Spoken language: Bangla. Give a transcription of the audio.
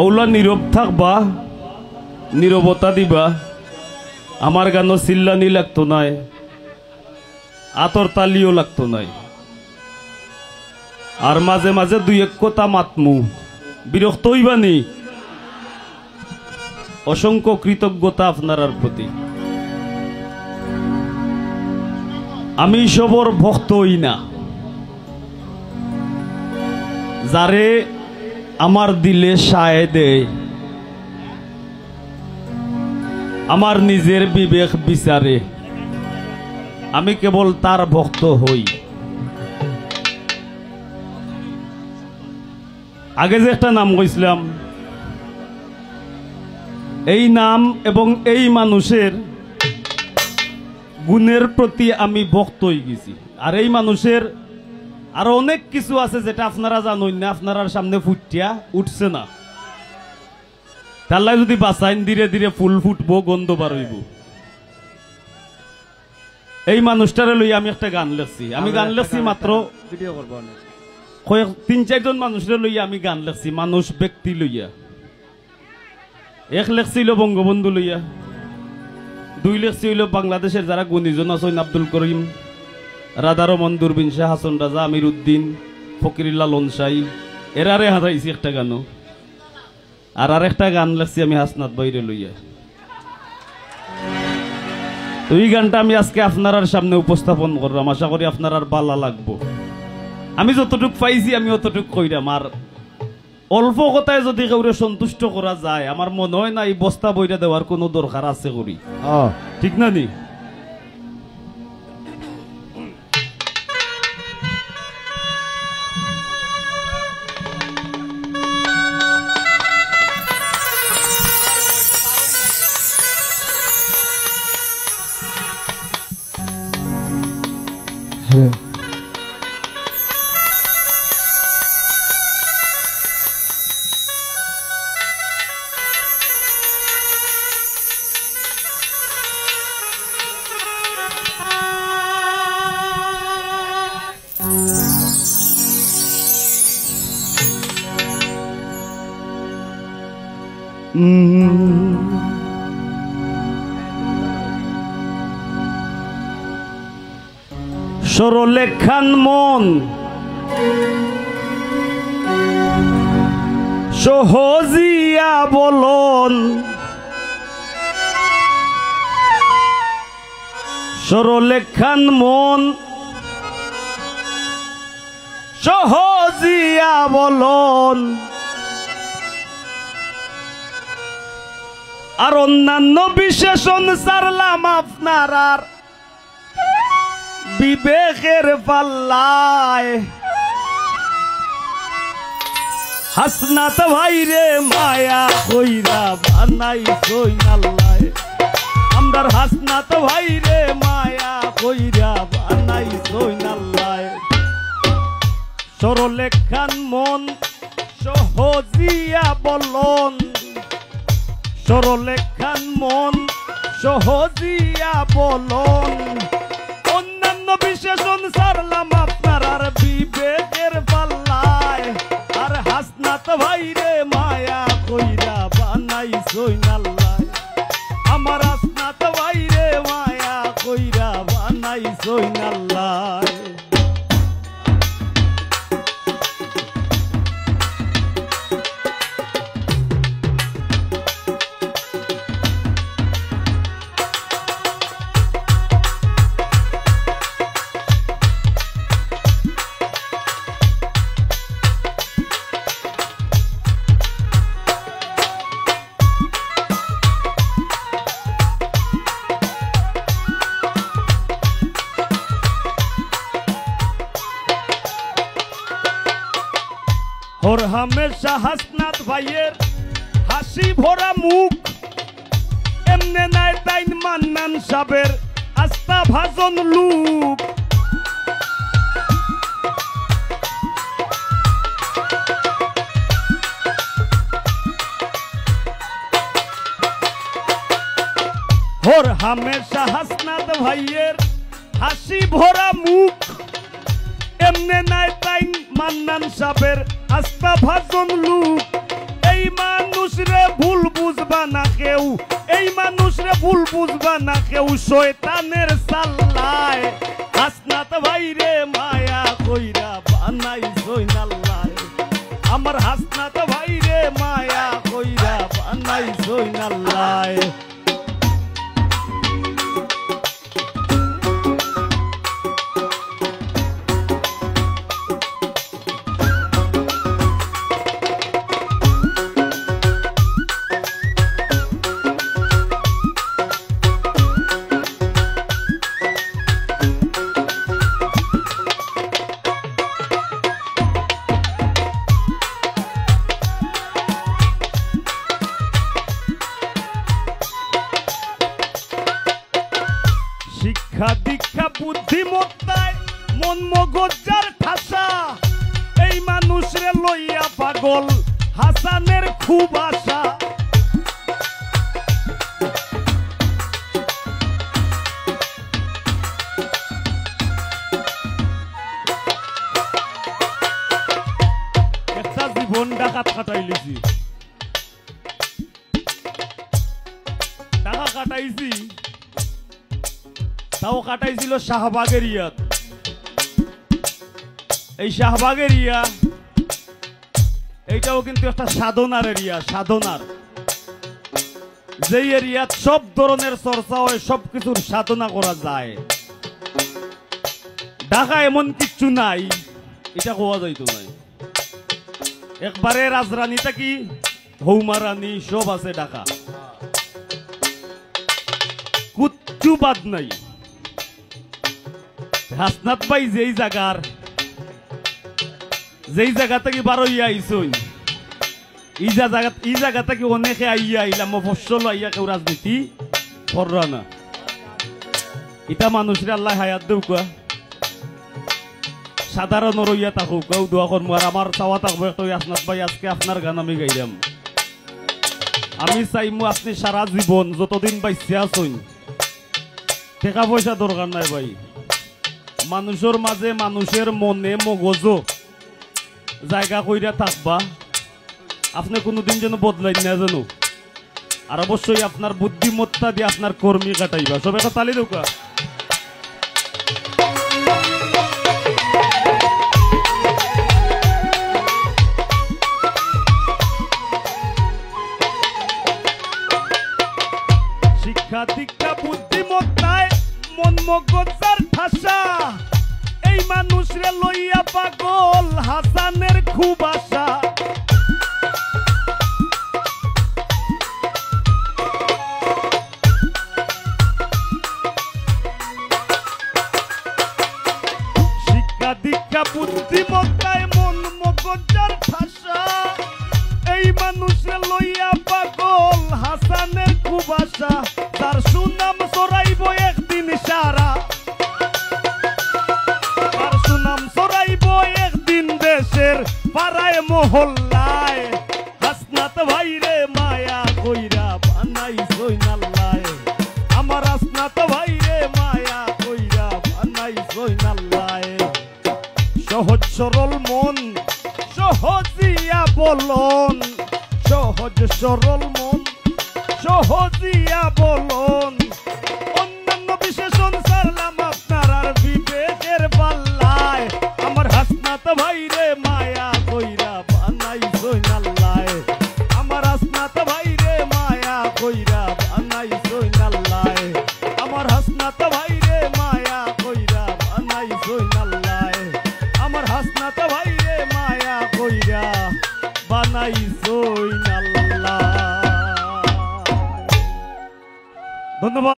ওলা নীরব থাকবা, নীরবতা দিবা। আমার গানও চিল্লানি লাগতো নাই, আতর তালিও লাগতো নাই। আর মাঝে মাঝে দুই এক কথা মাতমু, বিরক্ত হইবানি। অসংখ্য কৃতজ্ঞতা আপনার প্রতি। আমি সবর ভক্ত হই না, যারে আমার দিলে সায় দেয়, আমার নিজের বিবেক বিচারে আমি কেবল তার ভক্ত হই। আগে যে একটা নাম কইছিলাম, এই নাম এবং এই মানুষের গুণের প্রতি আমি ভক্ত হয়ে গেছি। আর এই মানুষের আরো অনেক কিছু আছে যেটা আপনারা জানেন না, আপনার সামনে ফুটিয়া উঠছে না। তাল্লাই যদি বাঁচাইন ধীরে ধীরে ফুল ফুটবো, গন্ধ বার হইব। এই মানুষটারে লইয়া আমি একটা গান লেখছি। আমি গান লেখছি মাত্র তিন চারজন মানুষের লইয়া আমি গান লেখছি, মানুষ ব্যক্তি লইয়া। এক লেখছিল বঙ্গবন্ধু লইয়া, দুই লেখছি হইল বাংলাদেশের যারা গুণীজন আছেন, আব্দুল করিম, রাধারমন, দূরবীন শাহ, হাসন রাজা, আমির উদ্দিন, ফকিরুল্লাহ লোনসাই, এরারে হারাইছি একটা গানও। আর আরেকটা গান লেখছি আমি হাসনাত বাইরে লইয়া। তো এই গানটা আমি আজকে আপনার সামনে উপস্থাপন করলাম, আশা করি আপনার আর ভালো লাগবো। আমি যতটুক পাইছি আমি অতটুক কইরাম। আর অল্প কথায় যদি কাউরে সন্তুষ্ট করা যায়, আমার মনে হয় না এই বস্তা বইটা দেওয়ার কোনো দরকার আছে করি, ঠিক না নি? সরলেখান মন সহজিয়া বলন, সরলেখান মন সহজিয়া বলন। আর অন্যান্য বিশেষণ সারলাম আপনার আর বিবেকের পাল্লায়। হাসনাত ভাইরে মায়া কইরা বানাইছই আল্লাহ, আমরার হাসনাত ভাইরে মায়া কইরা বানাইছই আল্লাহ। সরলেখান মন সহজিয়া বলন, সরলেখান মন সহজিয়া বলন। অন্যান্য বিশেষণ সারলাম আপনার আর বিবেকের পাল্লায়। আর হাসনাত ভাইরে মায়া কইরা বানাইছই আল্লাহ, আমার হাসনাত ভাইরে মায়া কইরা বানাইছই আল্লাহ। ওর হামেশা হাসনাত ভাইয়ের হাসি ভরা মুখ, এমনে নাই তাইন মান্নান সাবের আস্থা ভাজন লুক। ওর হামেশা হাসনাত ভাইয়ের হাসি ভরা মুখ, এমনে নাই তাইন মান্নান সাবের আস্থা ভাজন লুক। এই মানুষ ভুল বুঝবা না কেউ শয়তানের সাল্লায় হাসনাত ভাইরে মায়া কইরা বানাইছই নাল্লায় আমার হাসনাত ভাইরে মায়া কইরা বানাইছই নাল্লায় শিক্ষা দীক্ষা বুদ্ধিমত্তায় মন মগজার ঠাসা এই মানুষরে লইয়া পাগল হাসানের খুব আশা একটা জীবন ডাকাত কাটাইলিছি টাকা কাটাইছি তাও কাটাইছিল শাহবাগের ইয়াত এই শাহবাগের ইয়া এইটাও কিন্তু একটা সাধনার এরিয়া সাধনার যে এরিয়াত সব ধরনের চর্চা হয় সবকিছুর সাধনা করা যায় ঢাকা এমন কিচ্ছু নাই এটা কোয়া যাইতো নাই একবারে রাজরানীটা কি হৌমারানী সব আছে ঢাকা কুচ্ছু বাদ নাই হাসনাত ভাই যেই জায়গা থেকে বারো ইয়া আইসই এই জায়গা থেকে অনেকে আইয়া আইলাম মফস্বল আইয়া কেউ রাজনীতি কররা না এটা মানুষের আল্লাহ হায়াত দেউ কোয়া সাধারণ রইয়া থাকুক কেউ দোয়া করবো আর আমার চাওয়া থাকবো একটা হাসনাত ভাই আজকে আপনার গান আমি গাইলাম আমি চাইমু আপনি সারা জীবন যতদিন বাইসে আসুন টাকা পয়সা দরকার নাই ভাই মানুষের মাঝে মানুষের মনে মগজ জায়গা কইরা থাকবা আপনি কোনোদিন যেন বদলাই না জানো আর অবশ্যই আপনার বুদ্ধিমত্তা দিয়ে আপনার কর্মী কাটাইবা সব একটা তালি দোকা শিক্ষা দীক্ষা বুদ্ধিমত্তায় মন মগজার ঠাসা এই মানুষরে লইয়া পাগল হাসানের খুব আশা শিক্ষা দীক্ষা বুদ্ধিমত্তায় মন মগজার ঠাসা এই মানুষরে লইয়া পাগল হাসানের খুব আশা তার সুনাম ছড়াইব একদিন সারা তার সুনাম ছড়াইব একদিন দেশের পাড়ায় মহল্লায় হাসনাত ভাইরে মায়া কইরা বানাইছই নাল্লায় আমার হাসনাত ভাইরে মায়া কইরা বানাইছই নাল্লায় সহজ সরল মন সহজিয়া বলন সহজ সরল মন সহজিয়া বলন অন্যান্য বিশেষণ সারলাম আপনার আর বিবেকের পাল্লায় আমার হাসনাত ভাইরে মায়া কইরা বানাইছই নাল্লায় আমার হাসনাত ভাইরে মায়া কইরা বানাইছই নাল্লায় আমার হাসনাত ভাইরে মায়া কইরা বানাইছই নাল্লায় আমার হাসনাত ভাইরে মায়া কইরা বানাইছই নাল্লায় ধন্যবাদ।